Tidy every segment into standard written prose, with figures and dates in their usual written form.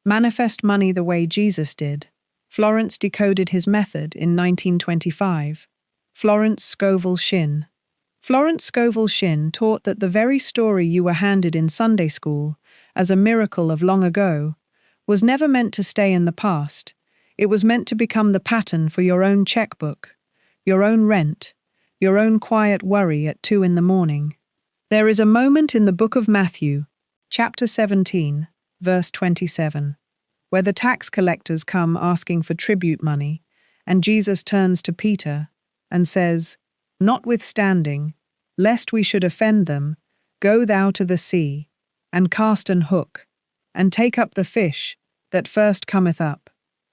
Manifest money the way Jesus did. Florence decoded his method in 1925. Florence Scovel Shinn. Florence Scovel Shinn taught that the very story you were handed in Sunday school, as a miracle of long ago, was never meant to stay in the past. It was meant to become the pattern for your own checkbook, your own rent, your own quiet worry at 2 a.m. There is a moment in the book of Matthew, chapter 17, verse 27, where the tax collectors come asking for tribute money, and Jesus turns to Peter and says, "Notwithstanding, lest we should offend them, go thou to the sea, and cast an hook, and take up the fish that first cometh up,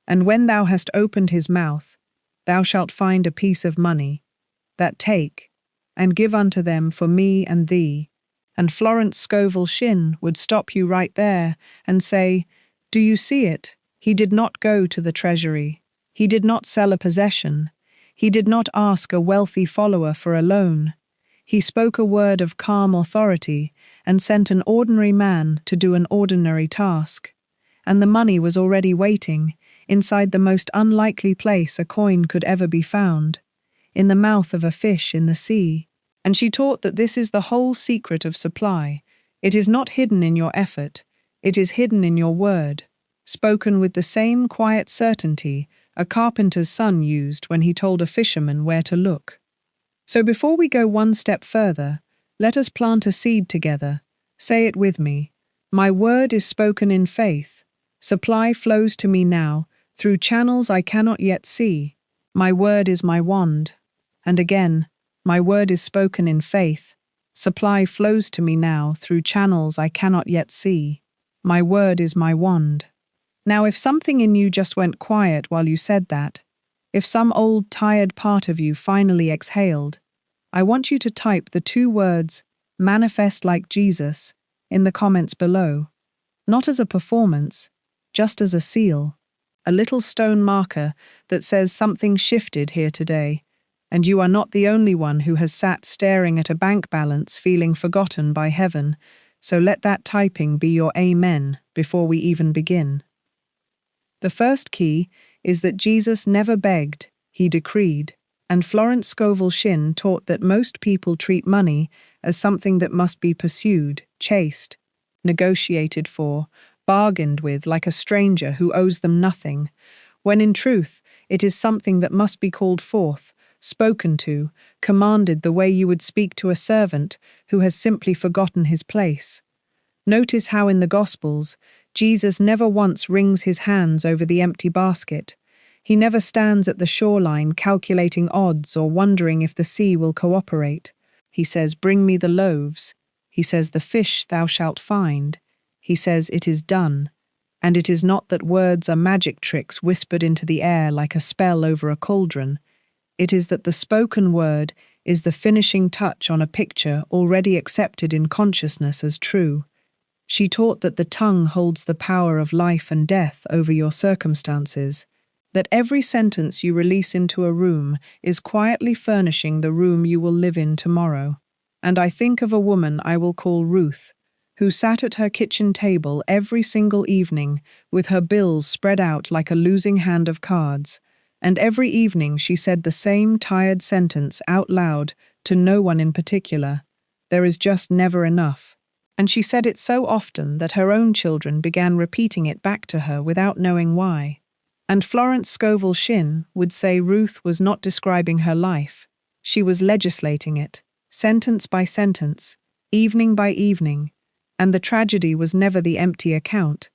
and when thou hast opened his mouth, thou shalt find a piece of money, that take, and give unto them for me and thee." And Florence Scovel Shinn would stop you right there and say, "Do you see it? He did not go to the treasury. He did not sell a possession. He did not ask a wealthy follower for a loan. He spoke a word of calm authority and sent an ordinary man to do an ordinary task. And the money was already waiting, inside the most unlikely place a coin could ever be found, in the mouth of a fish in the sea." And she taught that this is the whole secret of supply. It is not hidden in your effort, it is hidden in your word, spoken with the same quiet certainty a carpenter's son used when he told a fisherman where to look. So before we go one step further, let us plant a seed together. Say it with me. My word is spoken in faith. Supply flows to me now, through channels I cannot yet see. My word is my wand. And again, my word is spoken in faith. Supply flows to me now, through channels I cannot yet see. My word is my wand. Now, if something in you just went quiet while you said that, if some old, tired part of you finally exhaled, I want you to type the 2 words, "manifest like Jesus," in the comments below. Not as a performance, just as a seal, a little stone marker that says something shifted here today, and you are not the only one who has sat staring at a bank balance feeling forgotten by heaven, so let that typing be your amen before we even begin. The first key is that Jesus never begged, he decreed, and Florence Scovel Shinn taught that most people treat money as something that must be pursued, chased, negotiated for, bargained with like a stranger who owes them nothing, when in truth it is something that must be called forth, spoken to, commanded the way you would speak to a servant who has simply forgotten his place. Notice how in the Gospels, Jesus never once wrings his hands over the empty basket. He never stands at the shoreline calculating odds or wondering if the sea will cooperate. He says, "Bring me the loaves." He says, "The fish thou shalt find." He says, "It is done." And it is not that words are magic tricks whispered into the air like a spell over a cauldron. It is that the spoken word is the finishing touch on a picture already accepted in consciousness as true. She taught that the tongue holds the power of life and death over your circumstances, that every sentence you release into a room is quietly furnishing the room you will live in tomorrow. And I think of a woman I will call Ruth, who sat at her kitchen table every single evening with her bills spread out like a losing hand of cards, and every evening she said the same tired sentence out loud to no one in particular: "There is just never enough." And she said it so often that her own children began repeating it back to her without knowing why. And Florence Scovel Shinn would say Ruth was not describing her life, she was legislating it, sentence by sentence, evening by evening, and the tragedy was never the empty account.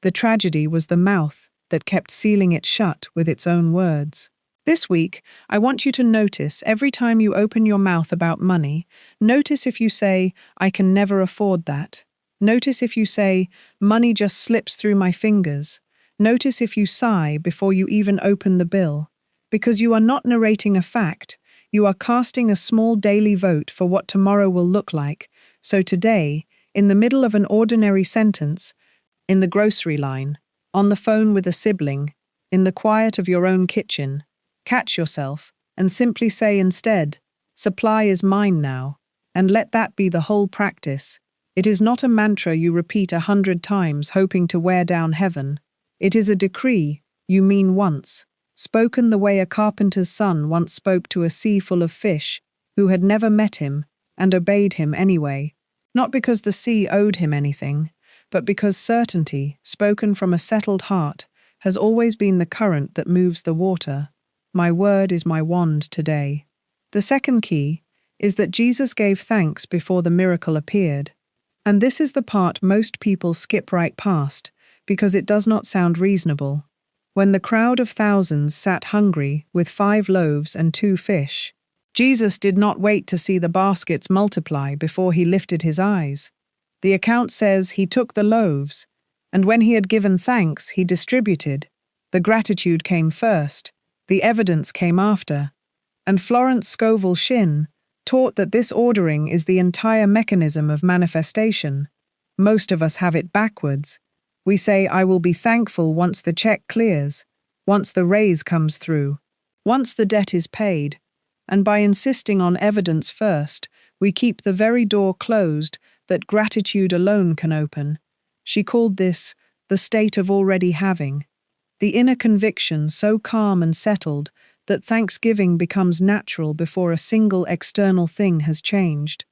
The tragedy was the mouth that kept sealing it shut with its own words. This week, I want you to notice every time you open your mouth about money, notice if you say, "I can never afford that." Notice if you say, "Money just slips through my fingers." Notice if you sigh before you even open the bill. Because you are not narrating a fact, you are casting a small daily vote for what tomorrow will look like. So today, in the middle of an ordinary sentence, in the grocery line, on the phone with a sibling, in the quiet of your own kitchen, catch yourself and simply say instead, "Supply is mine now," and let that be the whole practice. It is not a mantra you repeat 100 times hoping to wear down heaven. It is a decree, you mean once, spoken the way a carpenter's son once spoke to a sea full of fish, who had never met him, and obeyed him anyway, not because the sea owed him anything, but because certainty, spoken from a settled heart, has always been the current that moves the water. My word is my wand today. The second key is that Jesus gave thanks before the miracle appeared. And this is the part most people skip right past, because it does not sound reasonable. When the crowd of thousands sat hungry with 5 loaves and 2 fish, Jesus did not wait to see the baskets multiply before he lifted his eyes. The account says he took the loaves, and when he had given thanks, he distributed. The gratitude came first, the evidence came after. And Florence Scovel Shinn taught that this ordering is the entire mechanism of manifestation. Most of us have it backwards. We say, I will be thankful once the check clears, once the raise comes through, once the debt is paid. And by insisting on evidence first, we keep the very door closed that gratitude alone can open. She called this the state of already having, the inner conviction so calm and settled that thanksgiving becomes natural before a single external thing has changed.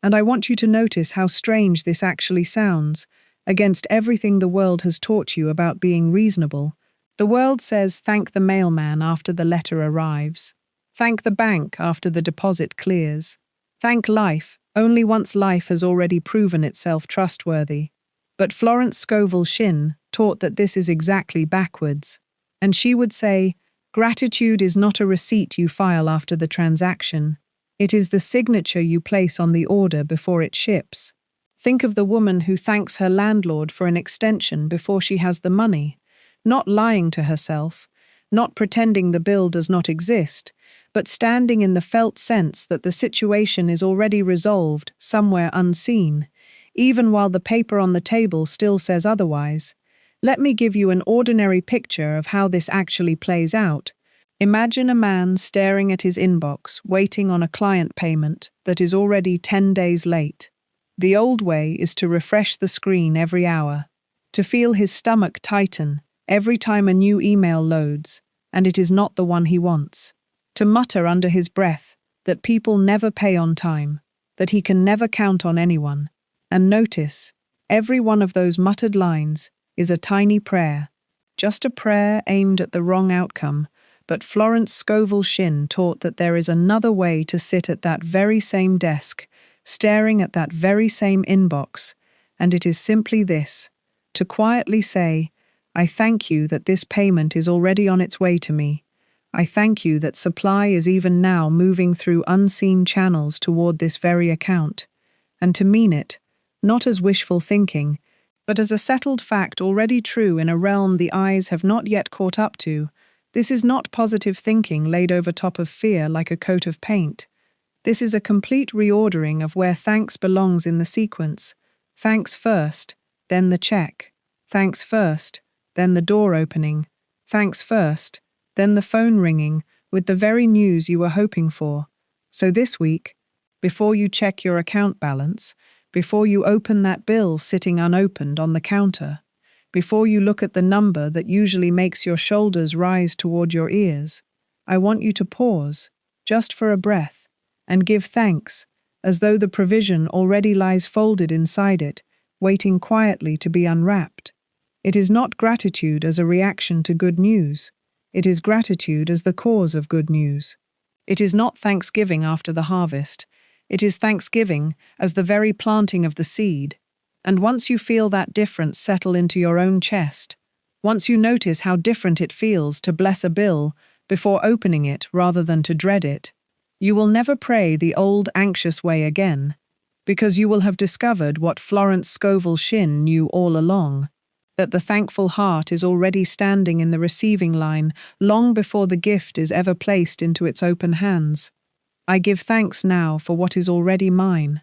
And I want you to notice how strange this actually sounds, against everything the world has taught you about being reasonable. The world says thank the mailman after the letter arrives. Thank the bank after the deposit clears. Thank life only once life has already proven itself trustworthy. But Florence Scovel Shinn taught that this is exactly backwards. And she would say, gratitude is not a receipt you file after the transaction. It is the signature you place on the order before it ships. Think of the woman who thanks her landlord for an extension before she has the money, not lying to herself, not pretending the bill does not exist, but standing in the felt sense that the situation is already resolved somewhere unseen, even while the paper on the table still says otherwise. Let me give you an ordinary picture of how this actually plays out. Imagine a man staring at his inbox, waiting on a client payment that is already 10 days late. The old way is to refresh the screen every hour, to feel his stomach tighten every time a new email loads, and it is not the one he wants. To mutter under his breath that people never pay on time, that he can never count on anyone. And notice, every one of those muttered lines is a tiny prayer, just a prayer aimed at the wrong outcome. But Florence Scovel Shinn taught that there is another way to sit at that very same desk, staring at that very same inbox, and it is simply this: to quietly say, I thank you that this payment is already on its way to me. I thank you that supply is even now moving through unseen channels toward this very account. And to mean it, not as wishful thinking, but as a settled fact already true in a realm the eyes have not yet caught up to. This is not positive thinking laid over top of fear like a coat of paint. This is a complete reordering of where thanks belongs in the sequence. Thanks first, then the check. Thanks first, then the door opening. Thanks first, then the phone ringing with the very news you were hoping for. So this week, before you check your account balance, before you open that bill sitting unopened on the counter, before you look at the number that usually makes your shoulders rise toward your ears, I want you to pause, just for a breath, and give thanks, as though the provision already lies folded inside it, waiting quietly to be unwrapped. It is not gratitude as a reaction to good news. It is gratitude as the cause of good news. It is not thanksgiving after the harvest. It is thanksgiving as the very planting of the seed. And once you feel that difference settle into your own chest, once you notice how different it feels to bless a bill before opening it rather than to dread it, you will never pray the old anxious way again, because you will have discovered what Florence Scovel Shinn knew all along, that the thankful heart is already standing in the receiving line long before the gift is ever placed into its open hands. I give thanks now for what is already mine.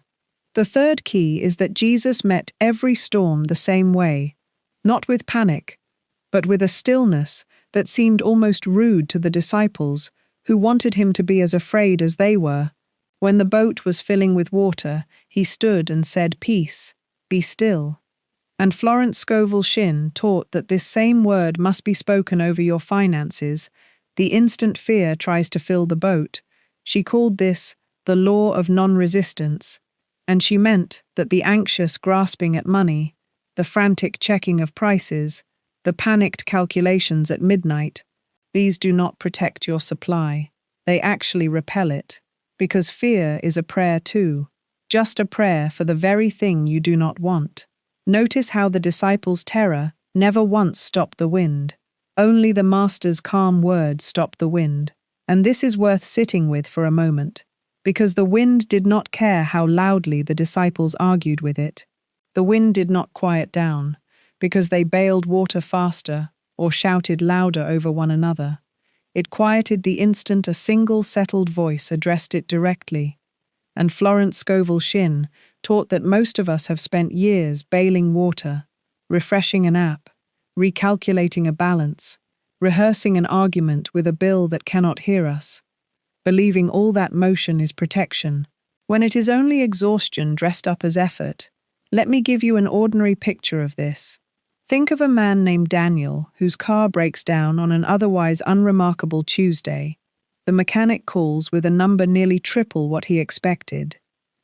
The third key is that Jesus met every storm the same way, not with panic, but with a stillness that seemed almost rude to the disciples, who wanted him to be as afraid as they were. When the boat was filling with water, he stood and said, "Peace, be still." And Florence Scovel Shinn taught that this same word must be spoken over your finances the instant fear tries to fill the boat. She called this the law of non-resistance, and she meant that the anxious grasping at money, the frantic checking of prices, the panicked calculations at midnight, these do not protect your supply. They actually repel it, because fear is a prayer too, just a prayer for the very thing you do not want. Notice how the disciples' terror never once stopped the wind. Only the Master's calm words stopped the wind. And this is worth sitting with for a moment, because the wind did not care how loudly the disciples argued with it. The wind did not quiet down, because they bailed water faster or shouted louder over one another. It quieted the instant a single settled voice addressed it directly. And Florence Scovel Shinn taught that most of us have spent years bailing water, refreshing an app, recalculating a balance, rehearsing an argument with a bill that cannot hear us, believing all that motion is protection, when it is only exhaustion dressed up as effort. Let me give you an ordinary picture of this. Think of a man named Daniel whose car breaks down on an otherwise unremarkable Tuesday. The mechanic calls with a number nearly triple what he expected.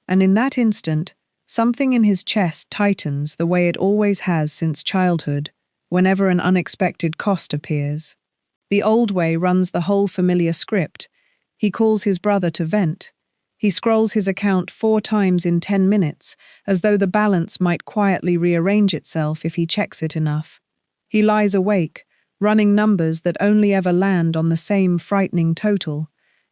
And in that instant, something in his chest tightens the way it always has since childhood, whenever an unexpected cost appears. The old way runs the whole familiar script. He calls his brother to vent. He scrolls his account 4 times in 10 minutes, as though the balance might quietly rearrange itself if he checks it enough. He lies awake, running numbers that only ever land on the same frightening total,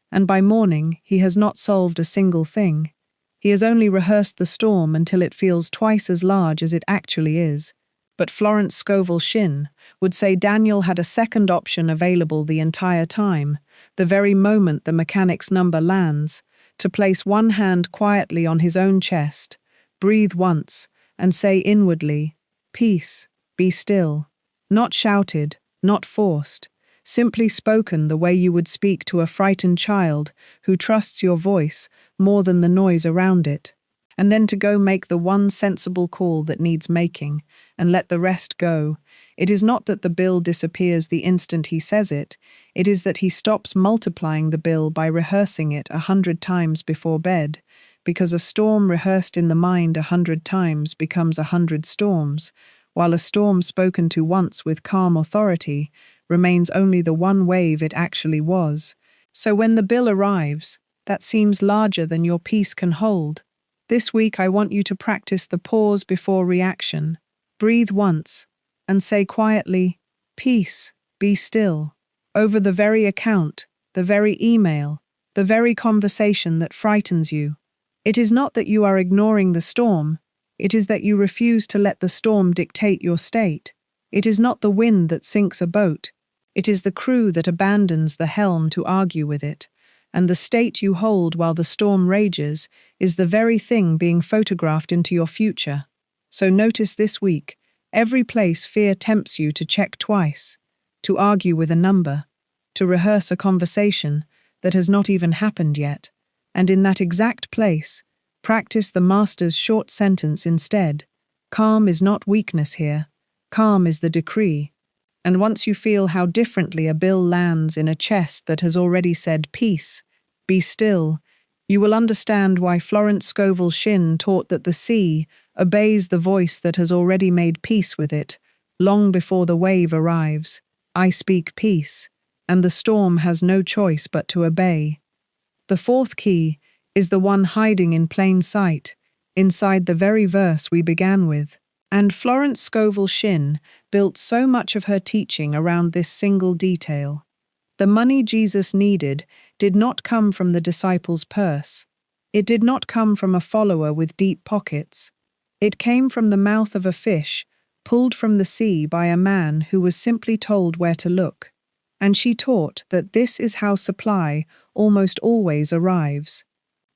and by morning he has not solved a single thing. He has only rehearsed the storm until it feels twice as large as it actually is. But Florence Scovel Shinn would say Daniel had a second option available the entire time, the very moment the mechanic's number lands, to place one hand quietly on his own chest, breathe once, and say inwardly, "Peace, be still." Not shouted, not forced, simply spoken the way you would speak to a frightened child who trusts your voice more than the noise around it. And then to go make the one sensible call that needs making, and let the rest go. It is not that the bill disappears the instant he says it is that he stops multiplying the bill by rehearsing it 100 times before bed, because a storm rehearsed in the mind 100 times becomes 100 storms, while a storm spoken to once with calm authority remains only the one wave it actually was. So when the bill arrives, that seems larger than your peace can hold, this week I want you to practice the pause before reaction. Breathe once, and say quietly, "Peace, be still," over the very account, the very email, the very conversation that frightens you. It is not that you are ignoring the storm, it is that you refuse to let the storm dictate your state. It is not the wind that sinks a boat, it is the crew that abandons the helm to argue with it. And the state you hold while the storm rages is the very thing being photographed into your future. So notice this week, every place fear tempts you to check twice, to argue with a number, to rehearse a conversation that has not even happened yet, and in that exact place, practice the Master's short sentence instead. Calm is not weakness here, calm is the decree. And once you feel how differently a bill lands in a chest that has already said peace, be still, you will understand why Florence Scovel Shinn taught that the sea obeys the voice that has already made peace with it, long before the wave arrives. I speak peace, and the storm has no choice but to obey. The fourth key is the one hiding in plain sight, inside the very verse we began with. And Florence Scovel Shinn built so much of her teaching around this single detail. The money Jesus needed did not come from the disciples' purse. It did not come from a follower with deep pockets. It came from the mouth of a fish, pulled from the sea by a man who was simply told where to look. And she taught that this is how supply almost always arrives.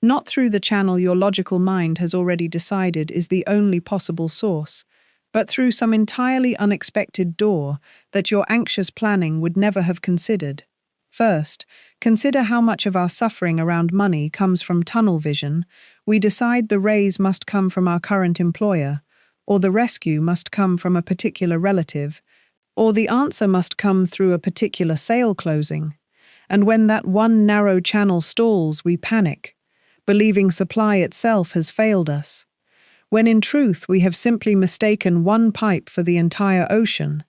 Not through the channel your logical mind has already decided is the only possible source, but through some entirely unexpected door that your anxious planning would never have considered. First, consider how much of our suffering around money comes from tunnel vision. We decide the raise must come from our current employer, or the rescue must come from a particular relative, or the answer must come through a particular sale closing. And when that one narrow channel stalls, we panic, believing supply itself has failed us, when in truth we have simply mistaken one pipe for the entire ocean.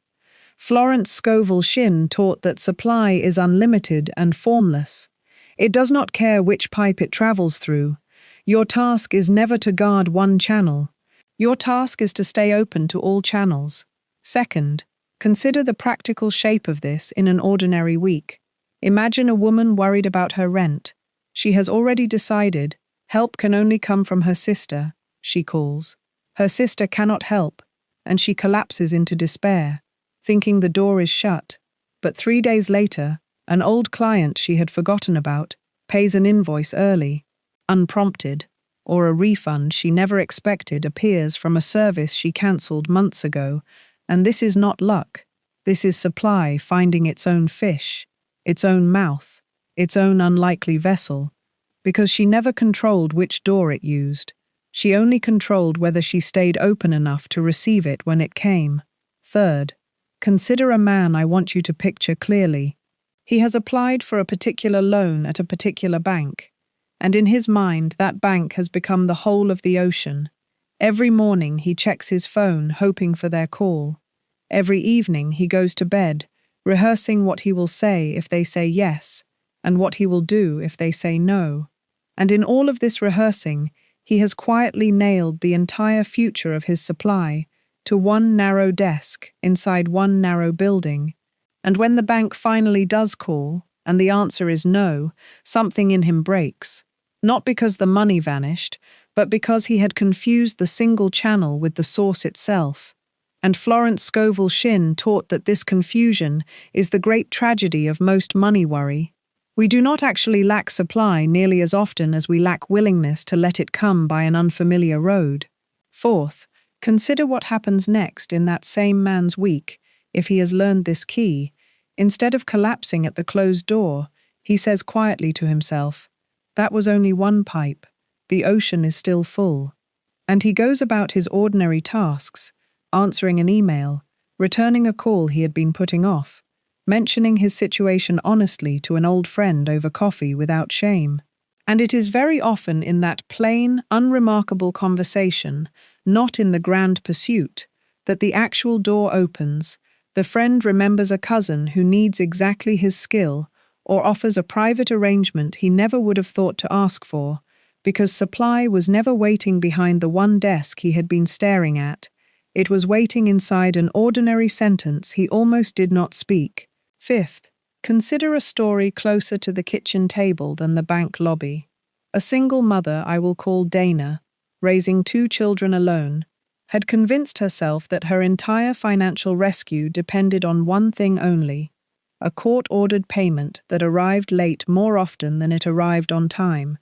Florence Scovel Shinn taught that supply is unlimited and formless. It does not care which pipe it travels through. Your task is never to guard one channel. Your task is to stay open to all channels. Second, consider the practical shape of this in an ordinary week. Imagine a woman worried about her rent. She has already decided help can only come from her sister, she calls. Her sister cannot help, and she collapses into despair, thinking the door is shut. But 3 days later, an old client she had forgotten about pays an invoice early, unprompted, or a refund she never expected appears from a service she cancelled months ago. And this is not luck. This is supply finding its own fish, its own mouth, its own unlikely vessel, because she never controlled which door it used. She only controlled whether she stayed open enough to receive it when it came. Third, consider a man I want you to picture clearly. He has applied for a particular loan at a particular bank, and in his mind that bank has become the whole of the ocean. Every morning he checks his phone, hoping for their call. Every evening he goes to bed, rehearsing what he will say if they say yes, and what he will do if they say no. And in all of this rehearsing, he has quietly nailed the entire future of his supply to one narrow desk inside one narrow building. And when the bank finally does call, and the answer is no, something in him breaks. Not because the money vanished, but because he had confused the single channel with the source itself. And Florence Scovel Shinn taught that this confusion is the great tragedy of most money worry. We do not actually lack supply nearly as often as we lack willingness to let it come by an unfamiliar road. Fourth, consider what happens next in that same man's week if he has learned this key. Instead of collapsing at the closed door, he says quietly to himself, "That was only one pipe. The ocean is still full." And he goes about his ordinary tasks, answering an email, returning a call he had been putting off, mentioning his situation honestly to an old friend over coffee without shame. And it is very often in that plain, unremarkable conversation, not in the grand pursuit, that the actual door opens. The friend remembers a cousin who needs exactly his skill, or offers a private arrangement he never would have thought to ask for, because supply was never waiting behind the one desk he had been staring at. It was waiting inside an ordinary sentence he almost did not speak. Fifth, consider a story closer to the kitchen table than the bank lobby. A single mother I will call Dana, raising 2 children alone, had convinced herself that her entire financial rescue depended on one thing only, a court-ordered payment that arrived late more often than it arrived on time.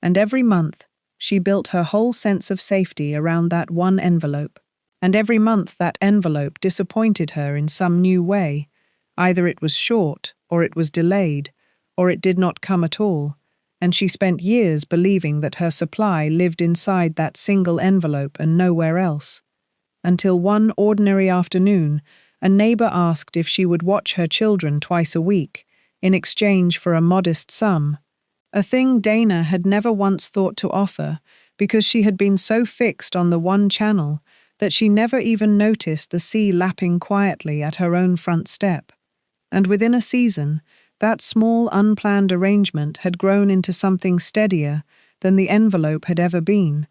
And every month, she built her whole sense of safety around that one envelope. And every month that envelope disappointed her in some new way. Either it was short, or it was delayed, or it did not come at all, and she spent years believing that her supply lived inside that single envelope and nowhere else. Until one ordinary afternoon, a neighbor asked if she would watch her children twice a week, in exchange for a modest sum, a thing Dana had never once thought to offer because she had been so fixed on the one channel that she never even noticed the sea lapping quietly at her own front step. And within a season, that small unplanned arrangement had grown into something steadier than the envelope had ever been.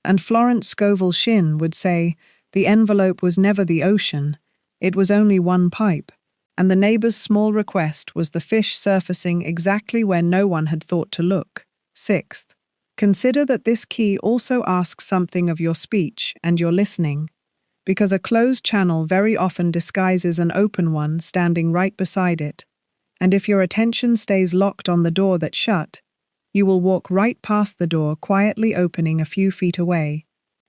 And Florence Scovel Shinn would say, the envelope was never the ocean, it was only one pipe, and the neighbor's small request was the fish surfacing exactly where no one had thought to look. Sixth, consider that this key also asks something of your speech and your listening, because a closed channel very often disguises an open one standing right beside it, and if your attention stays locked on the door that's shut, you will walk right past the door quietly opening a few feet away.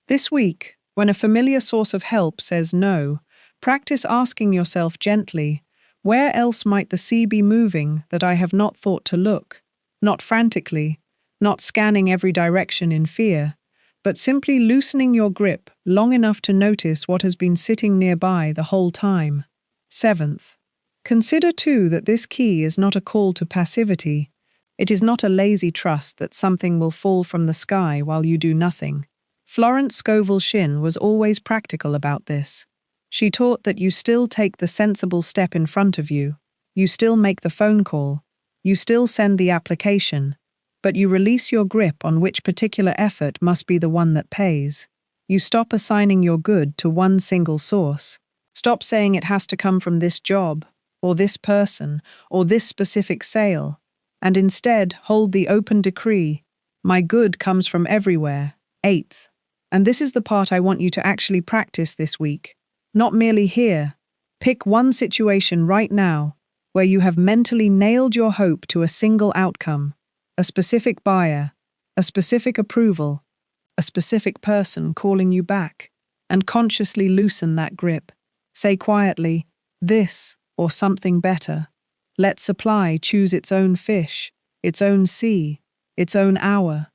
This week, when a familiar source of help says no, practice asking yourself gently, where else might the sea be moving that I have not thought to look? Not frantically, not scanning every direction in fear, but simply loosening your grip long enough to notice what has been sitting nearby the whole time. Seventh, consider too that this key is not a call to passivity. It is not a lazy trust that something will fall from the sky while you do nothing. Florence Scovel Shinn was always practical about this. She taught that you still take the sensible step in front of you, you still make the phone call, you still send the application, but you release your grip on which particular effort must be the one that pays. You stop assigning your good to one single source. Stop saying it has to come from this job, or this person, or this specific sale, and instead hold the open decree, my good comes from everywhere. Eighth, and this is the part I want you to actually practice this week. Not merely hear. Pick one situation right now where you have mentally nailed your hope to a single outcome, a specific buyer, a specific approval, a specific person calling you back, and consciously loosen that grip. Say quietly, this or something better. Let supply choose its own fish, its own sea, its own hour.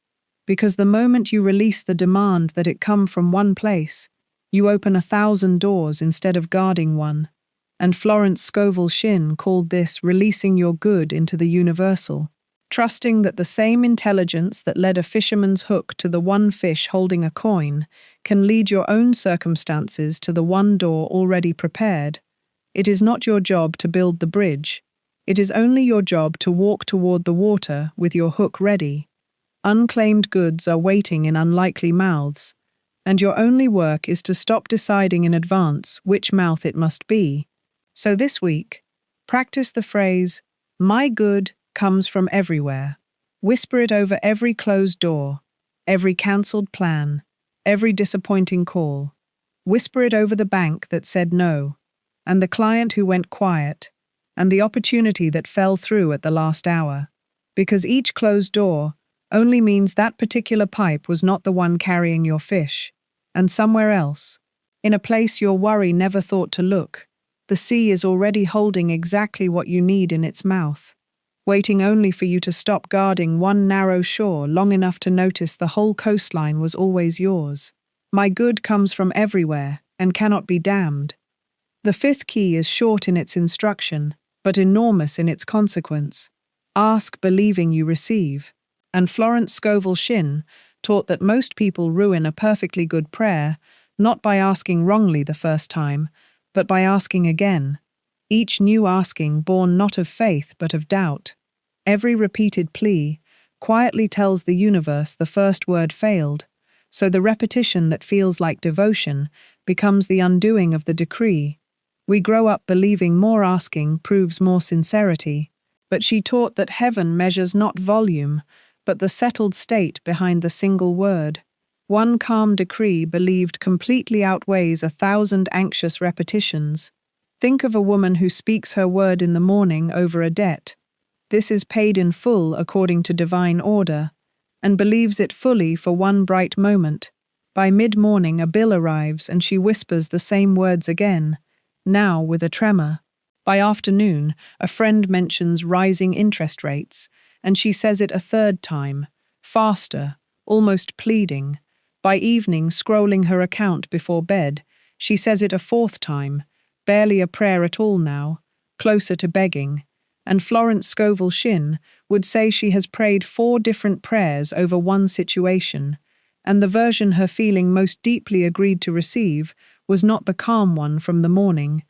Because the moment you release the demand that it come from one place, you open 1,000 doors instead of guarding one. And Florence Scovel Shinn called this releasing your good into the universal, trusting that the same intelligence that led a fisherman's hook to the one fish holding a coin can lead your own circumstances to the one door already prepared. It is not your job to build the bridge. It is only your job to walk toward the water with your hook ready. Unclaimed goods are waiting in unlikely mouths, and your only work is to stop deciding in advance which mouth it must be. So this week, practice the phrase, my good comes from everywhere. Whisper it over every closed door, every cancelled plan, every disappointing call. Whisper it over the bank that said no, and the client who went quiet, and the opportunity that fell through at the last hour. Because each closed door only means that particular pipe was not the one carrying your fish, and somewhere else, in a place your worry never thought to look, the sea is already holding exactly what you need in its mouth, waiting only for you to stop guarding one narrow shore long enough to notice the whole coastline was always yours. My good comes from everywhere and cannot be damned. The fifth key is short in its instruction, but enormous in its consequence. Ask believing you receive. And Florence Scovel Shinn taught that most people ruin a perfectly good prayer not by asking wrongly the first time, but by asking again. Each new asking born not of faith but of doubt. Every repeated plea quietly tells the universe the first word failed, so the repetition that feels like devotion becomes the undoing of the decree. We grow up believing more asking proves more sincerity, but she taught that heaven measures not volume, but the settled state behind the single word. One calm decree believed completely outweighs 1,000 anxious repetitions. Think of a woman who speaks her word in the morning over a debt. This is paid in full according to divine order, and believes it fully for one bright moment. By mid-morning a bill arrives and she whispers the same words again, now with a tremor. By afternoon, a friend mentions rising interest rates, and she says it a third time, faster, almost pleading. By evening, scrolling her account before bed, she says it a fourth time, barely a prayer at all now, closer to begging. And Florence Scovel Shinn would say she has prayed 4 different prayers over one situation, and the version her feeling most deeply agreed to receive was not the calm one from the morning.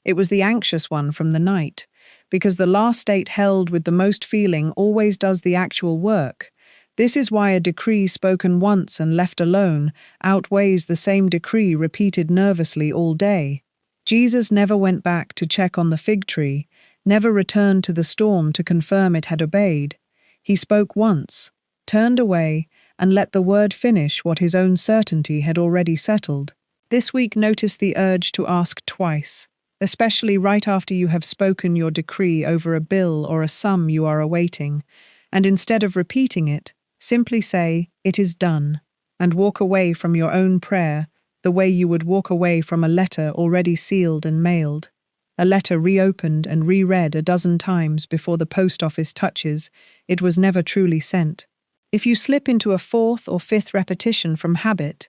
It was the anxious one from the night, because the last state held with the most feeling always does the actual work. This is why a decree spoken once and left alone outweighs the same decree repeated nervously all day. Jesus never went back to check on the fig tree, never returned to the storm to confirm it had obeyed. He spoke once, turned away, and let the word finish what his own certainty had already settled. This week notice the urge to ask twice, especially right after you have spoken your decree over a bill or a sum you are awaiting, and instead of repeating it, simply say, "It is done," and walk away from your own prayer the way you would walk away from a letter already sealed and mailed. A letter reopened and reread a dozen times before the post office touches, it was never truly sent. If you slip into a fourth or fifth repetition from habit,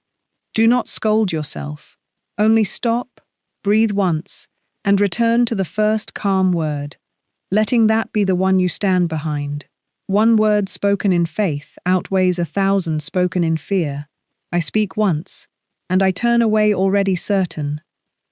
do not scold yourself. Only stop, breathe once, and return to the first calm word, letting that be the one you stand behind. One word spoken in faith outweighs 1,000 spoken in fear. I speak once, and I turn away already certain.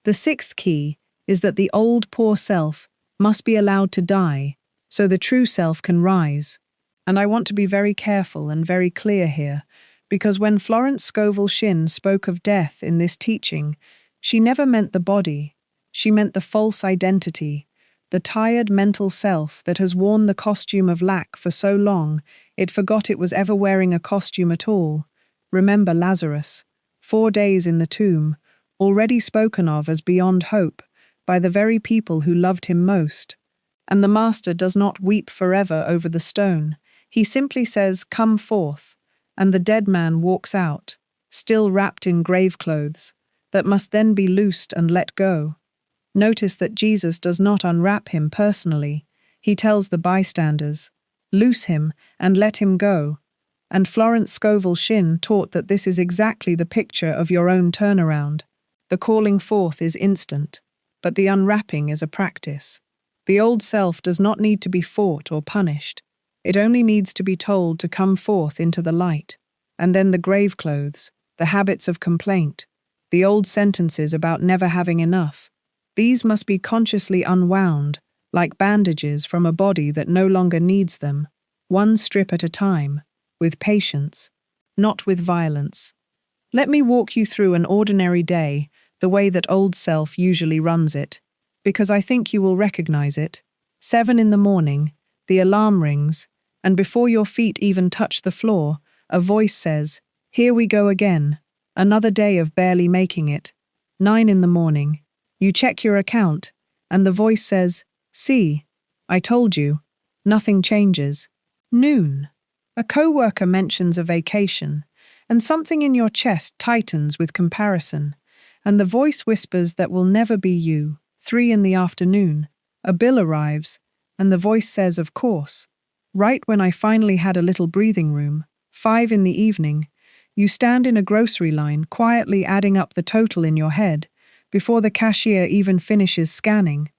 The sixth key is that the old poor self must be allowed to die, so the true self can rise. And I want to be very careful and very clear here, because when Florence Scovel Shinn spoke of death in this teaching, she never meant the body, she meant the false identity, the tired mental self that has worn the costume of lack for so long it forgot it was ever wearing a costume at all. Remember Lazarus, 4 days in the tomb, already spoken of as beyond hope by the very people who loved him most. And the Master does not weep forever over the stone. He simply says, "Come forth," and the dead man walks out, still wrapped in grave clothes, that must then be loosed and let go. Notice that Jesus does not unwrap him personally. He tells the bystanders, "Loose him and let him go." And Florence Scovel Shinn taught that this is exactly the picture of your own turnaround. The calling forth is instant, but the unwrapping is a practice. The old self does not need to be fought or punished. It only needs to be told to come forth into the light. And then the grave clothes, the habits of complaint, the old sentences about never having enough. These must be consciously unwound, like bandages from a body that no longer needs them, one strip at a time, with patience, not with violence. Let me walk you through an ordinary day, the way that old self usually runs it, because I think you will recognize it. 7 in the morning, the alarm rings, and before your feet even touch the floor, a voice says, "Here we go again, another day of barely making it." 9 in the morning, you check your account, and the voice says, "See, I told you, nothing changes." Noon, a coworker mentions a vacation, and something in your chest tightens with comparison, and the voice whispers that will never be you. 3 in the afternoon, a bill arrives, and the voice says, "Of course." Right when I finally had a little breathing room. 5 in the evening, you stand in a grocery line, quietly adding up the total in your head, before the cashier even finishes scanning,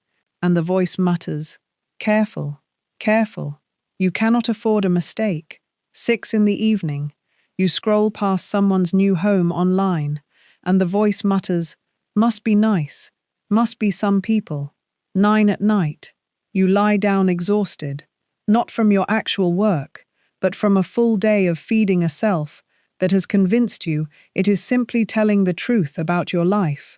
and the voice mutters, "Careful, careful, you cannot afford a mistake." 6 in the evening, you scroll past someone's new home online, and the voice mutters, "Must be nice, must be some people." 9 at night, you lie down exhausted, not from your actual work, but from a full day of feeding a self that has convinced you it is simply telling the truth about your life.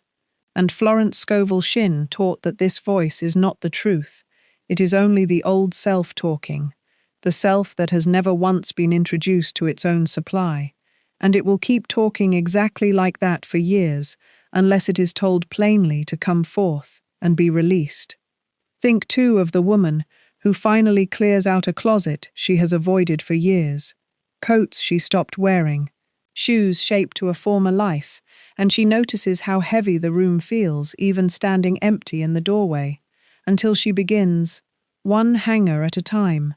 And Florence Scovel Shinn taught that this voice is not the truth. It is only the old self talking, the self that has never once been introduced to its own supply, and it will keep talking exactly like that for years unless it is told plainly to come forth and be released. Think too of the woman who finally clears out a closet she has avoided for years, coats she stopped wearing, shoes shaped to a former life, and she notices how heavy the room feels even standing empty in the doorway, until she begins, one hanger at a time,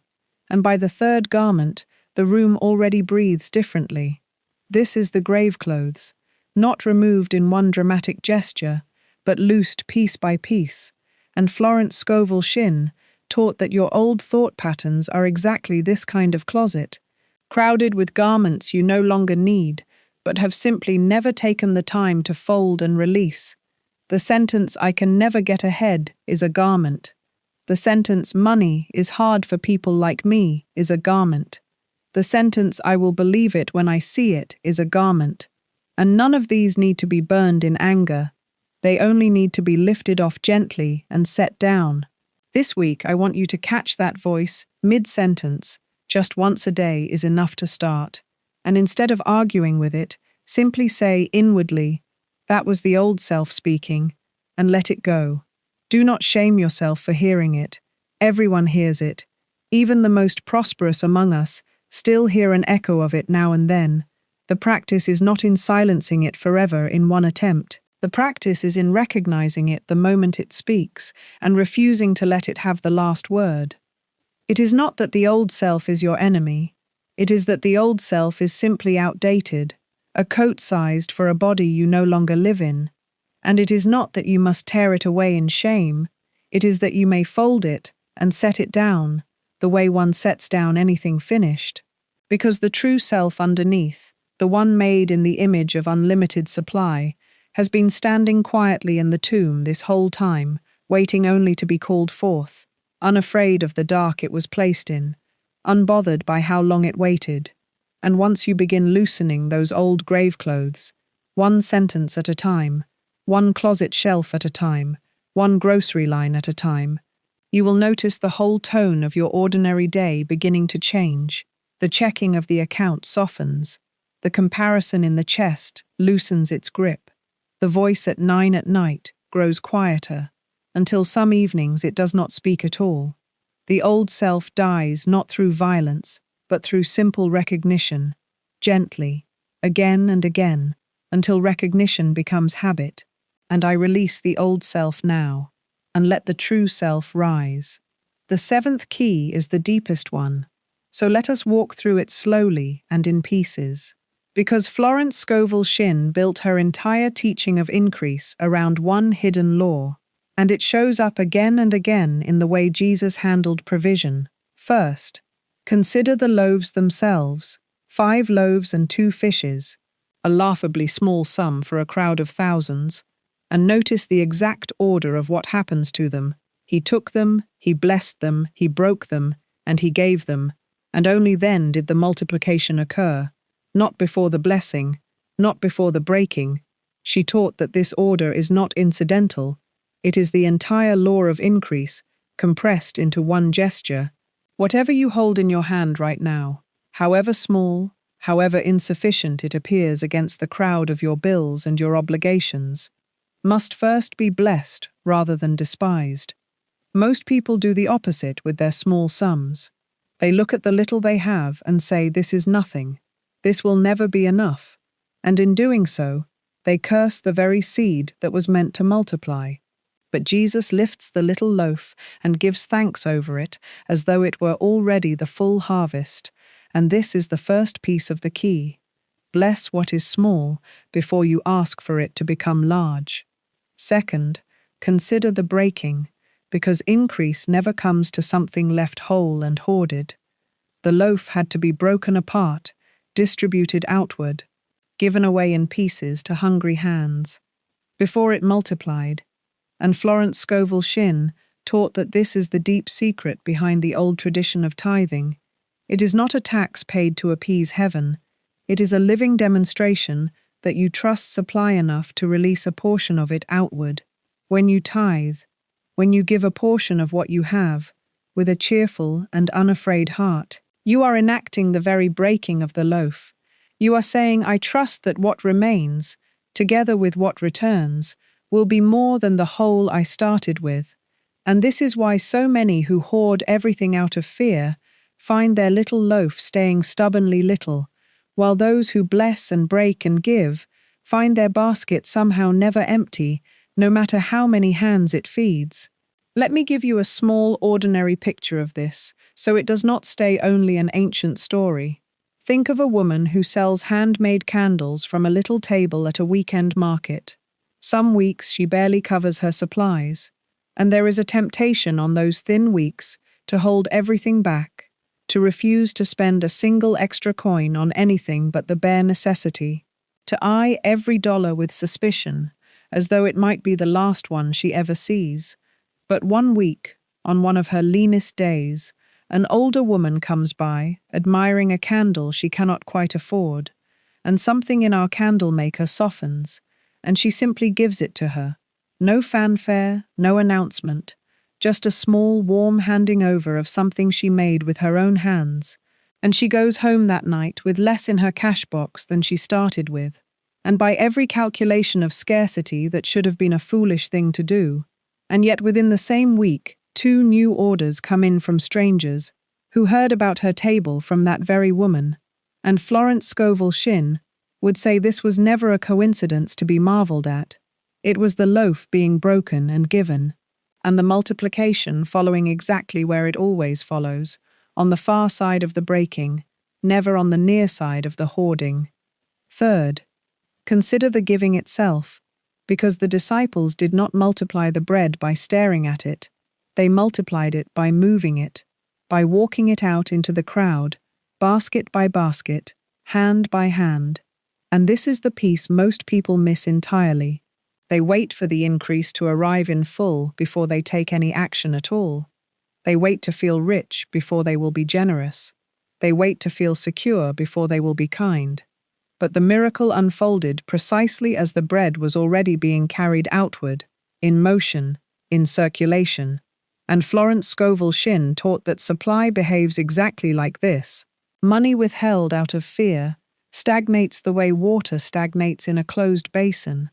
and by the third garment, the room already breathes differently. This is the grave clothes, not removed in one dramatic gesture, but loosed piece by piece, and Florence Scovel Shinn taught that your old thought patterns are exactly this kind of closet, crowded with garments you no longer need, but have simply never taken the time to fold and release. The sentence, "I can never get ahead," is a garment. The sentence, "Money is hard for people like me," is a garment. The sentence, "I will believe it when I see it," is a garment. And none of these need to be burned in anger. They only need to be lifted off gently and set down. This week, I want you to catch that voice mid-sentence. Just once a day is enough to start. And instead of arguing with it, simply say inwardly, "That was the old self speaking," and let it go. Do not shame yourself for hearing it. Everyone hears it. Even the most prosperous among us still hear an echo of it now and then. The practice is not in silencing it forever in one attempt. The practice is in recognizing it the moment it speaks and refusing to let it have the last word. It is not that the old self is your enemy. It is that the old self is simply outdated, a coat sized for a body you no longer live in. And it is not that you must tear it away in shame, it is that you may fold it and set it down, the way one sets down anything finished. Because the true self underneath, the one made in the image of unlimited supply, has been standing quietly in the tomb this whole time, waiting only to be called forth, unafraid of the dark it was placed in, unbothered by how long it waited. And once you begin loosening those old grave clothes, one sentence at a time, one closet shelf at a time, one grocery line at a time, you will notice the whole tone of your ordinary day beginning to change. The checking of the account softens. The comparison in the chest loosens its grip. The voice at 9 at night grows quieter, until some evenings it does not speak at all. The old self dies not through violence, but through simple recognition, gently, again and again, until recognition becomes habit. And I release the old self now, and let the true self rise. The seventh key is the deepest one, so let us walk through it slowly and in pieces. Because Florence Scovel Shinn built her entire teaching of increase around one hidden law, and it shows up again and again in the way Jesus handled provision. First, consider the loaves themselves, 5 loaves and 2 fishes, a laughably small sum for a crowd of thousands, and notice the exact order of what happens to them. He took them, he blessed them, he broke them, and he gave them, and only then did the multiplication occur, not before the blessing, not before the breaking. She taught that this order is not incidental, it is the entire law of increase, compressed into one gesture. Whatever you hold in your hand right now, however small, however insufficient it appears against the crowd of your bills and your obligations, must first be blessed rather than despised. Most people do the opposite with their small sums. They look at the little they have and say, "This is nothing. This will never be enough." And in doing so, they curse the very seed that was meant to multiply. But Jesus lifts the little loaf and gives thanks over it as though it were already the full harvest. And this is the first piece of the key. Bless what is small before you ask for it to become large. Second, consider the breaking, because increase never comes to something left whole and hoarded. The loaf had to be broken apart, distributed outward, given away in pieces to hungry hands, before it multiplied. And Florence Scovel Shinn taught that this is the deep secret behind the old tradition of tithing. It is not a tax paid to appease heaven. It is a living demonstration that you trust supply enough to release a portion of it outward. When you tithe, when you give a portion of what you have, with a cheerful and unafraid heart, you are enacting the very breaking of the loaf. You are saying, "I trust that what remains, together with what returns, will be more than the whole I started with." And this is why so many who hoard everything out of fear find their little loaf staying stubbornly little, while those who bless and break and give find their basket somehow never empty, no matter how many hands it feeds. Let me give you a small, ordinary picture of this, so it does not stay only an ancient story. Think of a woman who sells handmade candles from a little table at a weekend market. Some weeks she barely covers her supplies, and there is a temptation on those thin weeks to hold everything back, to refuse to spend a single extra coin on anything but the bare necessity, to eye every dollar with suspicion, as though it might be the last one she ever sees. But one week, on one of her leanest days, an older woman comes by, admiring a candle she cannot quite afford, and something in our candle maker softens, and she simply gives it to her. No fanfare, no announcement, just a small, warm handing over of something she made with her own hands, and she goes home that night with less in her cash box than she started with. And by every calculation of scarcity that should have been a foolish thing to do. And yet within the same week, 2 new orders come in from strangers who heard about her table from that very woman. And Florence Scovel Shinn would say this was never a coincidence to be marveled at. It was the loaf being broken and given, and the multiplication following exactly where it always follows, on the far side of the breaking, never on the near side of the hoarding. Third, consider the giving itself, because the disciples did not multiply the bread by staring at it. They multiplied it by moving it, by walking it out into the crowd, basket by basket, hand by hand. And this is the piece most people miss entirely. They wait for the increase to arrive in full before they take any action at all. They wait to feel rich before they will be generous. They wait to feel secure before they will be kind. But the miracle unfolded precisely as the bread was already being carried outward, in motion, in circulation. And Florence Scovel Shinn taught that supply behaves exactly like this. Money withheld out of fear stagnates the way water stagnates in a closed basin.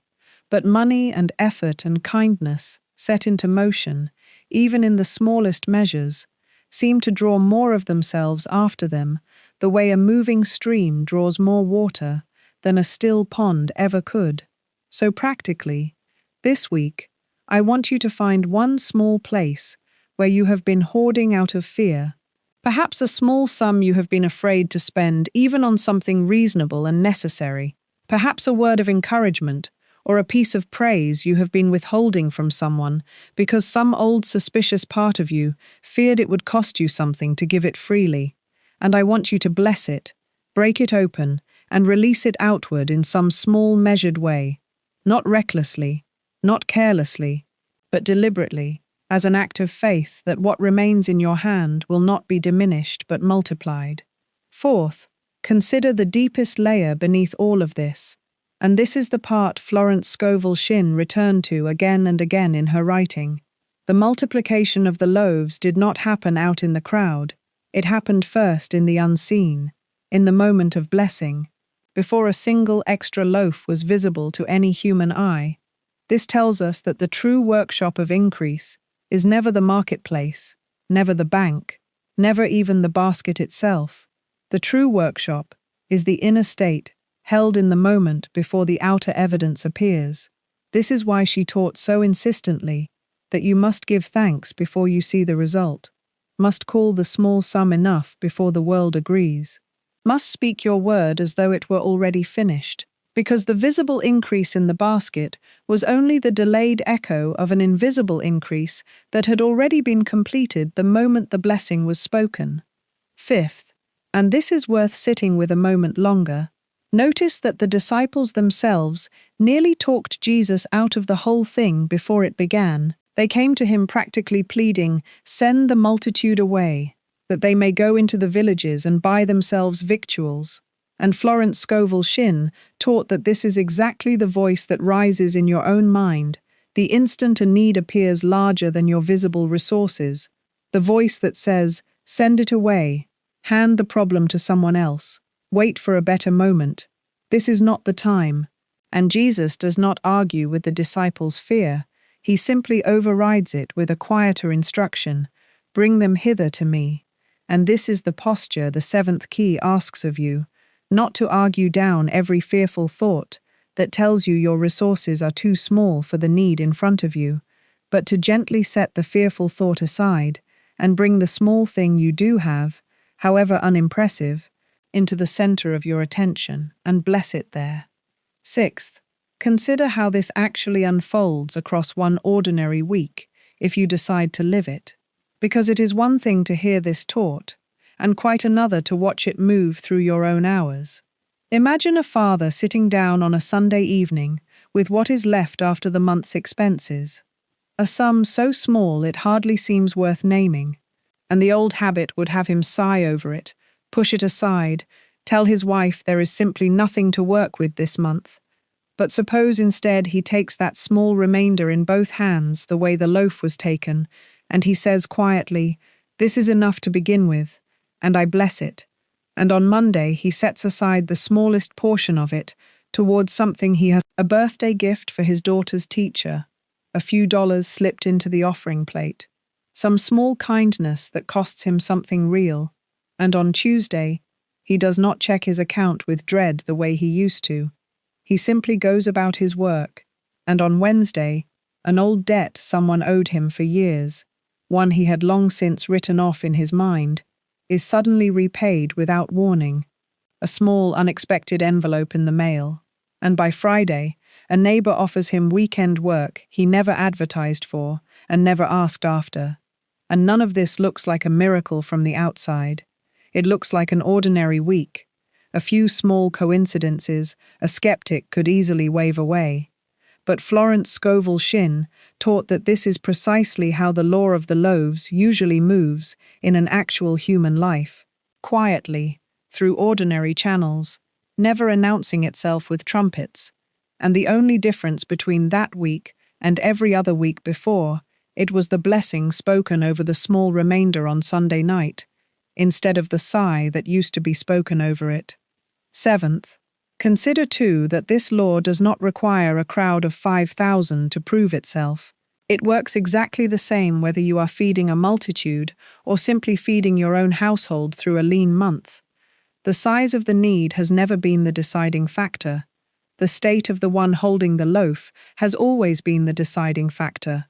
But money and effort and kindness, set into motion, even in the smallest measures, seem to draw more of themselves after them, the way a moving stream draws more water than a still pond ever could. So practically, this week, I want you to find one small place where you have been hoarding out of fear, perhaps a small sum you have been afraid to spend even on something reasonable and necessary, perhaps a word of encouragement or a piece of praise you have been withholding from someone because some old suspicious part of you feared it would cost you something to give it freely. And I want you to bless it, break it open, and release it outward in some small measured way, not recklessly, not carelessly, but deliberately, as an act of faith that what remains in your hand will not be diminished but multiplied. Fourth, consider the deepest layer beneath all of this. And this is the part Florence Scovel Shinn returned to again and again in her writing. The multiplication of the loaves did not happen out in the crowd. It happened first in the unseen, in the moment of blessing, before a single extra loaf was visible to any human eye. This tells us that the true workshop of increase is never the marketplace, never the bank, never even the basket itself. The true workshop is the inner state, held in the moment before the outer evidence appears. This is why she taught so insistently that you must give thanks before you see the result, must call the small sum enough before the world agrees, must speak your word as though it were already finished, because the visible increase in the basket was only the delayed echo of an invisible increase that had already been completed the moment the blessing was spoken. Fifth, and this is worth sitting with a moment longer, notice that the disciples themselves nearly talked Jesus out of the whole thing before it began. They came to him practically pleading, "Send the multitude away, that they may go into the villages and buy themselves victuals." And Florence Scovel Shinn taught that this is exactly the voice that rises in your own mind, the instant a need appears larger than your visible resources, the voice that says, "Send it away, hand the problem to someone else, wait for a better moment. This is not the time." And Jesus does not argue with the disciples' fear. He simply overrides it with a quieter instruction, "Bring them hither to me." And this is the posture the seventh key asks of you, not to argue down every fearful thought that tells you your resources are too small for the need in front of you, but to gently set the fearful thought aside and bring the small thing you do have, however unimpressive, into the center of your attention and bless it there. Sixth, consider how this actually unfolds across one ordinary week if you decide to live it, because it is one thing to hear this taught, and quite another to watch it move through your own hours. Imagine a father sitting down on a Sunday evening with what is left after the month's expenses, a sum so small it hardly seems worth naming, and the old habit would have him sigh over it, push it aside, tell his wife there is simply nothing to work with this month. But suppose instead he takes that small remainder in both hands the way the loaf was taken, and he says quietly, "This is enough to begin with, and I bless it." And on Monday he sets aside the smallest portion of it towards something he has, a birthday gift for his daughter's teacher, a few dollars slipped into the offering plate, some small kindness that costs him something real. And on Tuesday, he does not check his account with dread the way he used to. He simply goes about his work, and on Wednesday, an old debt someone owed him for years, one he had long since written off in his mind, is suddenly repaid without warning, a small, unexpected envelope in the mail, and by Friday, a neighbor offers him weekend work he never advertised for and never asked after. And none of this looks like a miracle from the outside. It looks like an ordinary week. A few small coincidences a skeptic could easily wave away. But Florence Scovel Shinn taught that this is precisely how the law of the loaves usually moves in an actual human life, quietly, through ordinary channels, never announcing itself with trumpets. And the only difference between that week and every other week before, it was the blessing spoken over the small remainder on Sunday night, instead of the sigh that used to be spoken over it. Seventh, consider too that this law does not require a crowd of 5,000 to prove itself. It works exactly the same whether you are feeding a multitude or simply feeding your own household through a lean month. The size of the need has never been the deciding factor. The state of the one holding the loaf has always been the deciding factor.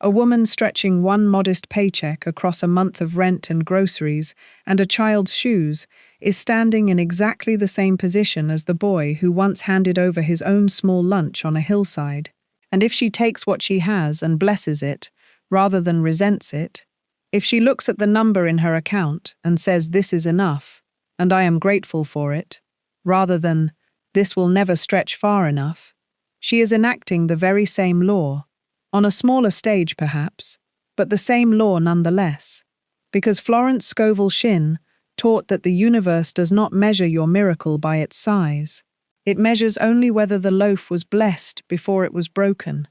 A woman stretching one modest paycheck across a month of rent and groceries and a child's shoes is standing in exactly the same position as the boy who once handed over his own small lunch on a hillside. And if she takes what she has and blesses it, rather than resents it, if she looks at the number in her account and says this is enough, and I am grateful for it, rather than this will never stretch far enough, she is enacting the very same law, on a smaller stage perhaps, but the same law nonetheless, because Florence Scovel Shinn taught that the universe does not measure your miracle by its size. It measures only whether the loaf was blessed before it was broken.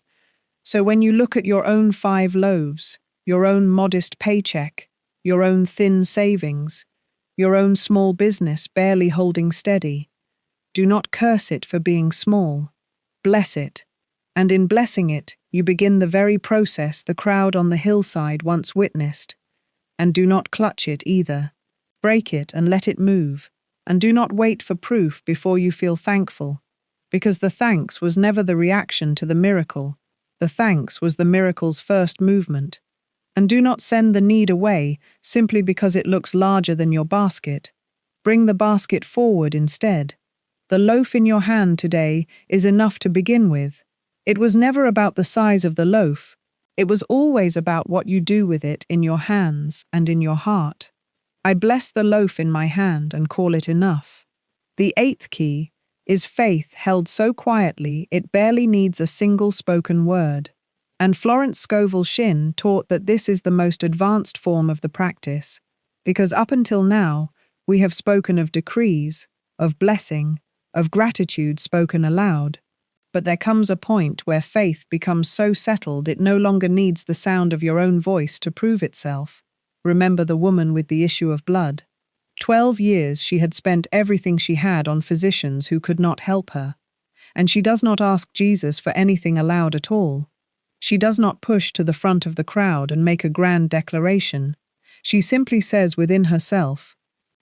So when you look at your own 5 loaves, your own modest paycheck, your own thin savings, your own small business barely holding steady, do not curse it for being small. Bless it, and in blessing it, you begin the very process the crowd on the hillside once witnessed. And do not clutch it either. Break it and let it move, and do not wait for proof before you feel thankful, because the thanks was never the reaction to the miracle. The thanks was the miracle's first movement. And do not send the need away simply because it looks larger than your basket. Bring the basket forward instead. The loaf in your hand today is enough to begin with. It was never about the size of the loaf. It was always about what you do with it in your hands and in your heart. I bless the loaf in my hand and call it enough. The 8th key is faith held so quietly it barely needs a single spoken word. And Florence Scovel Shinn taught that this is the most advanced form of the practice, because up until now, we have spoken of decrees, of blessing, of gratitude spoken aloud. But there comes a point where faith becomes so settled it no longer needs the sound of your own voice to prove itself. Remember the woman with the issue of blood. 12 years she had spent everything she had on physicians who could not help her. And she does not ask Jesus for anything aloud at all. She does not push to the front of the crowd and make a grand declaration. She simply says within herself,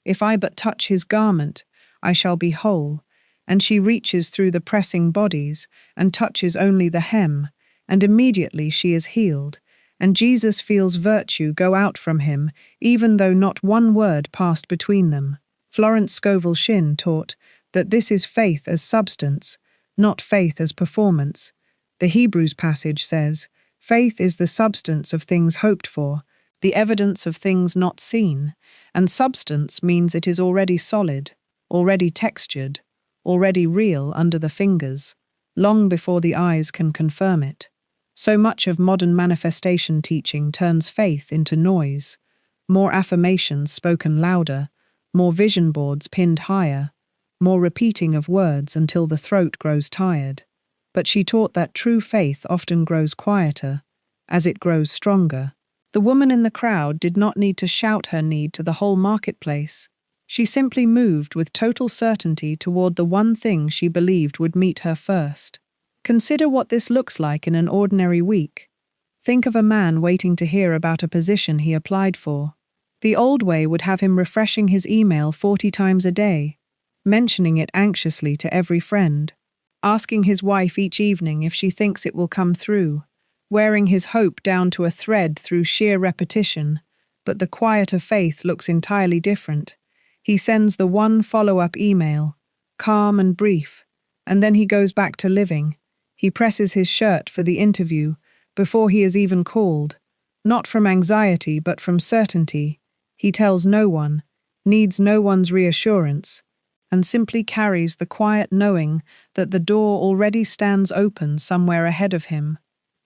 "If I but touch his garment, I shall be whole." And she reaches through the pressing bodies and touches only the hem, and immediately she is healed, and Jesus feels virtue go out from him, even though not one word passed between them. Florence Scovel Shinn taught that this is faith as substance, not faith as performance. The Hebrews passage says, "Faith is the substance of things hoped for, the evidence of things not seen," and substance means it is already solid, already textured, already real under the fingers, long before the eyes can confirm it. So much of modern manifestation teaching turns faith into noise, more affirmations spoken louder, more vision boards pinned higher, more repeating of words until the throat grows tired. But she taught that true faith often grows quieter, as it grows stronger. The woman in the crowd did not need to shout her need to the whole marketplace. She simply moved with total certainty toward the one thing she believed would meet her first. Consider what this looks like in an ordinary week. Think of a man waiting to hear about a position he applied for. The old way would have him refreshing his email 40 times a day, mentioning it anxiously to every friend, asking his wife each evening if she thinks it will come through, wearing his hope down to a thread through sheer repetition, but the quieter faith looks entirely different. He sends the one follow-up email, calm and brief, and then he goes back to living. He presses his shirt for the interview before he is even called, not from anxiety but from certainty. He tells no one, needs no one's reassurance, and simply carries the quiet knowing that the door already stands open somewhere ahead of him.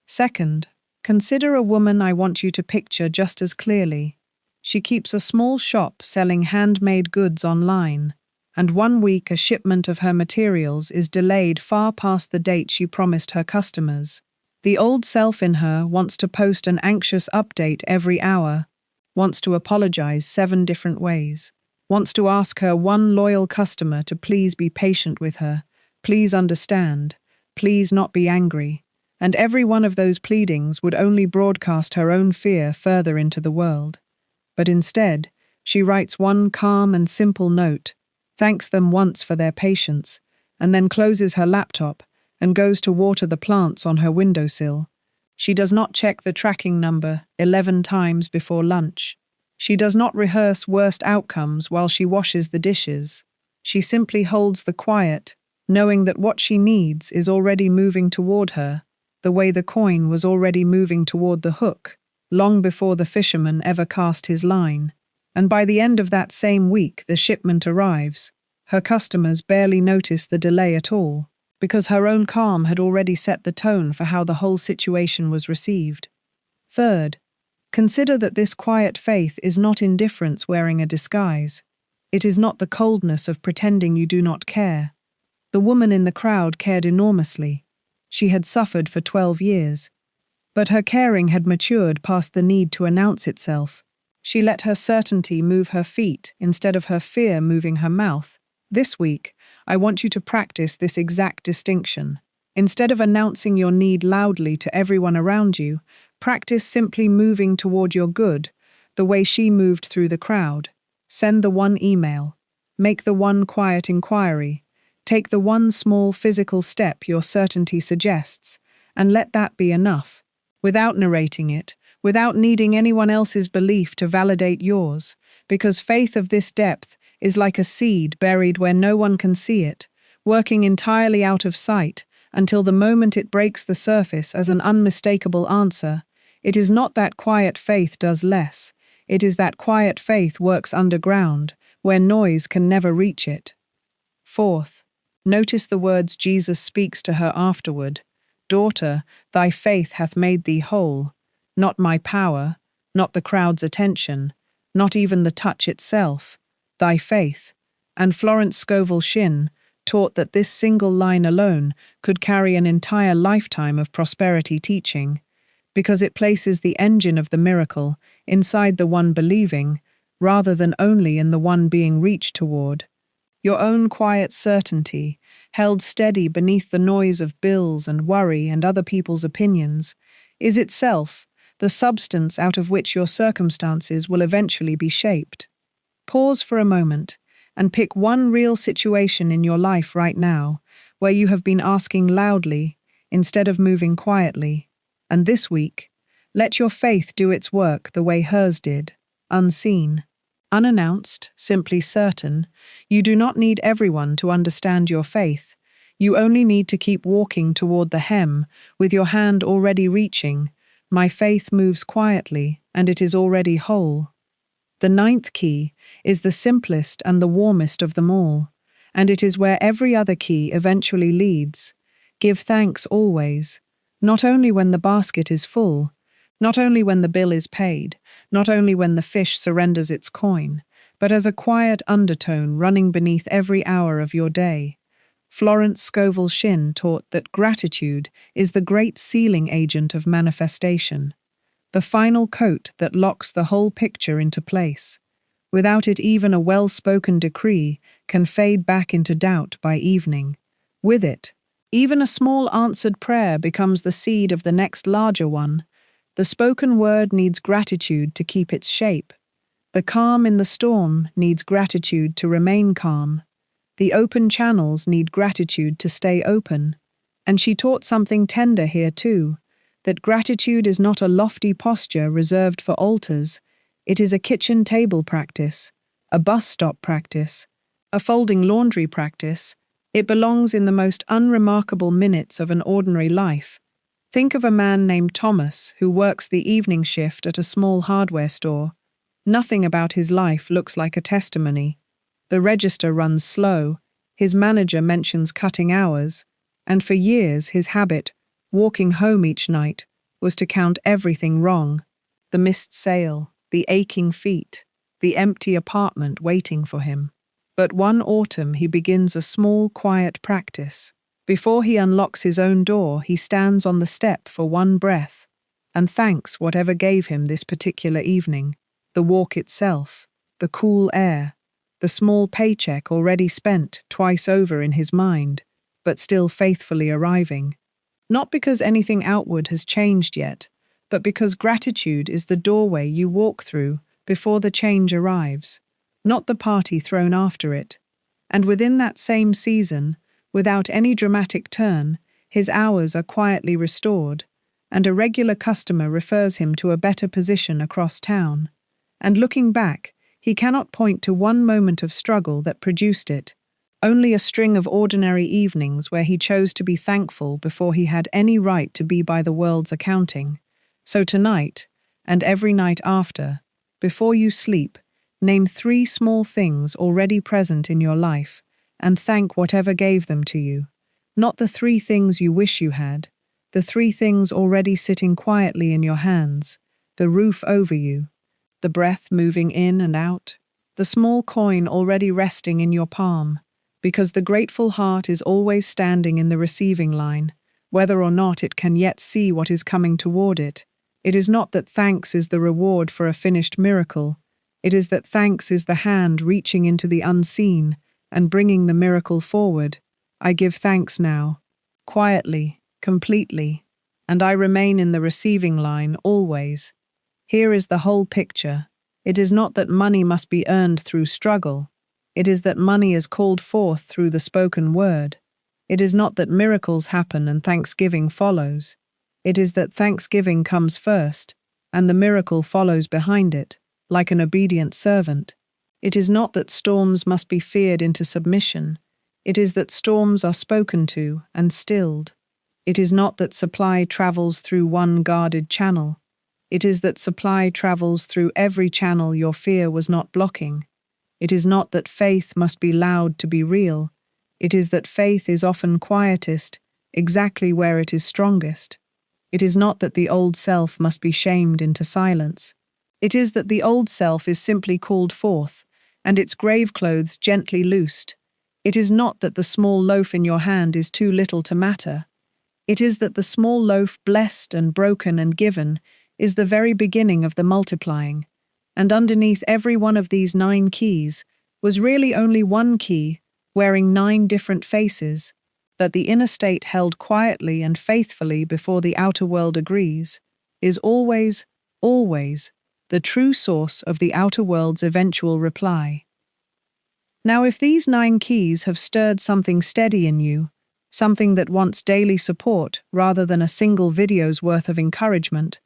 Second, consider a woman I want you to picture just as clearly. She keeps a small shop selling handmade goods online, and one week a shipment of her materials is delayed far past the date she promised her customers. The old self in her wants to post an anxious update every hour, wants to apologize 7 different ways, wants to ask her one loyal customer to please be patient with her, please understand, please not be angry, and every one of those pleadings would only broadcast her own fear further into the world. But instead, she writes one calm and simple note, thanks them once for their patience, and then closes her laptop and goes to water the plants on her windowsill. She does not check the tracking number 11 times before lunch. She does not rehearse worst outcomes while she washes the dishes. She simply holds the quiet, knowing that what she needs is already moving toward her, the way the coin was already moving toward the hook, long before the fisherman ever cast his line. And by the end of that same week, the shipment arrives. Her customers barely notice the delay at all, because her own calm had already set the tone for how the whole situation was received. Third, consider that this quiet faith is not indifference wearing a disguise. It is not the coldness of pretending you do not care. The woman in the crowd cared enormously. She had suffered for 12 years. But her caring had matured past the need to announce itself. She let her certainty move her feet instead of her fear moving her mouth. This week, I want you to practice this exact distinction. Instead of announcing your need loudly to everyone around you, practice simply moving toward your good, the way she moved through the crowd. Send the one email. Make the one quiet inquiry. Take the one small physical step your certainty suggests, and let that be enough. Without narrating it, without needing anyone else's belief to validate yours, because faith of this depth is like a seed buried where no one can see it, working entirely out of sight until the moment it breaks the surface as an unmistakable answer. It is not that quiet faith does less, it is that quiet faith works underground, where noise can never reach it. Fourth, notice the words Jesus speaks to her afterward. Daughter, thy faith hath made thee whole. Not my power, not the crowd's attention, not even the touch itself. Thy faith. And Florence Scovel Shinn taught that this single line alone could carry an entire lifetime of prosperity teaching, because it places the engine of the miracle inside the one believing, rather than only in the one being reached toward. Your own quiet certainty, held steady beneath the noise of bills and worry and other people's opinions, is itself the substance out of which your circumstances will eventually be shaped. Pause for a moment and pick one real situation in your life right now where you have been asking loudly instead of moving quietly. And this week, let your faith do its work the way hers did, unseen. Unannounced, simply certain, you do not need everyone to understand your faith. You only need to keep walking toward the hem, with your hand already reaching. My faith moves quietly, and it is already whole. The 9th key is the simplest and the warmest of them all, and it is where every other key eventually leads. Give thanks always, not only when the basket is full, not only when the bill is paid, not only when the fish surrenders its coin, but as a quiet undertone running beneath every hour of your day. Florence Scovel Shinn taught that gratitude is the great sealing agent of manifestation, the final coat that locks the whole picture into place. Without it, even a well-spoken decree can fade back into doubt by evening. With it, even a small answered prayer becomes the seed of the next larger one. The spoken word needs gratitude to keep its shape. The calm in the storm needs gratitude to remain calm. The open channels need gratitude to stay open. And she taught something tender here too, that gratitude is not a lofty posture reserved for altars. It is a kitchen table practice, a bus stop practice, a folding laundry practice. It belongs in the most unremarkable minutes of an ordinary life. Think of a man named Thomas who works the evening shift at a small hardware store. Nothing about his life looks like a testimony. The register runs slow, his manager mentions cutting hours, and for years his habit, walking home each night, was to count everything wrong. The missed sale, the aching feet, the empty apartment waiting for him. But one autumn he begins a small, quiet practice. Before he unlocks his own door, he stands on the step for one breath and thanks whatever gave him this particular evening. The walk itself, the cool air, the small paycheck already spent twice over in his mind, but still faithfully arriving. Not because anything outward has changed yet, but because gratitude is the doorway you walk through before the change arrives, not the party thrown after it. And within that same season, without any dramatic turn, his hours are quietly restored, and a regular customer refers him to a better position across town. And looking back, he cannot point to one moment of struggle that produced it, only a string of ordinary evenings where he chose to be thankful before he had any right to be by the world's accounting. So tonight, and every night after, before you sleep, name 3 small things already present in your life, and thank whatever gave them to you. Not the 3 things you wish you had, the 3 things already sitting quietly in your hands, the roof over you, the breath moving in and out, the small coin already resting in your palm, because the grateful heart is always standing in the receiving line, whether or not it can yet see what is coming toward it. It is not that thanks is the reward for a finished miracle. It is that thanks is the hand reaching into the unseen and bringing the miracle forward. I give thanks now, quietly, completely, and I remain in the receiving line always. Here is the whole picture. It is not that money must be earned through struggle. It is that money is called forth through the spoken word. It is not that miracles happen and thanksgiving follows. It is that thanksgiving comes first, and the miracle follows behind it, like an obedient servant. It is not that storms must be feared into submission. It is that storms are spoken to and stilled. It is not that supply travels through one guarded channel. It is that supply travels through every channel your fear was not blocking. It is not that faith must be loud to be real. It is that faith is often quietest, exactly where it is strongest. It is not that the old self must be shamed into silence. It is that the old self is simply called forth, and its grave clothes gently loosed. It is not that the small loaf in your hand is too little to matter. It is that the small loaf blessed and broken and given is the very beginning of the multiplying. And underneath every one of these 9 keys was really only one key, wearing 9 different faces, that the inner state held quietly and faithfully before the outer world agrees, is always, always, the true source of the outer world's eventual reply. Now, if these 9 keys have stirred something steady in you, something that wants daily support rather than a single video's worth of encouragement,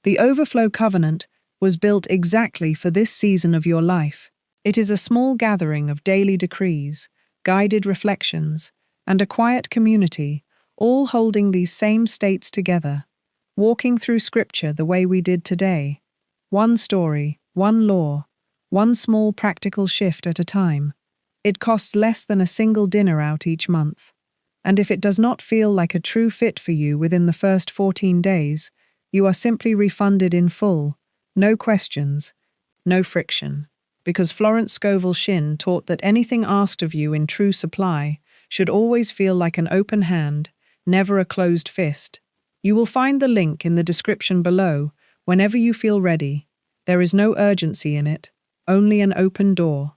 the Overflow Covenant was built exactly for this season of your life. It is a small gathering of daily decrees, guided reflections, and a quiet community, all holding these same states together, walking through Scripture the way we did today. One story, one law, one small practical shift at a time. It costs less than a single dinner out each month. And if it does not feel like a true fit for you within the first 14 days, you are simply refunded in full. No questions, no friction. Because Florence Scovel Shinn taught that anything asked of you in true supply should always feel like an open hand, never a closed fist. You will find the link in the description below whenever you feel ready. There is no urgency in it, only an open door.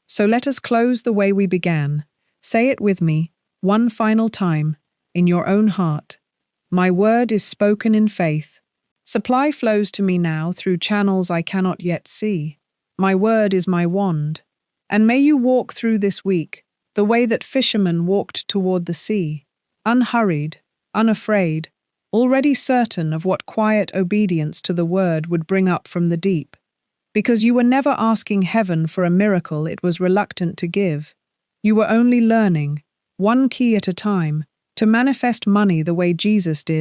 So let us close the way we began. Say it with me, one final time, in your own heart. My word is spoken in faith. Supply flows to me now through channels I cannot yet see. My word is my wand. And may you walk through this week the way that fishermen walked toward the sea, unhurried, unafraid, already certain of what quiet obedience to the word would bring up from the deep. Because you were never asking heaven for a miracle it was reluctant to give. You were only learning, one key at a time, to manifest money the way Jesus did.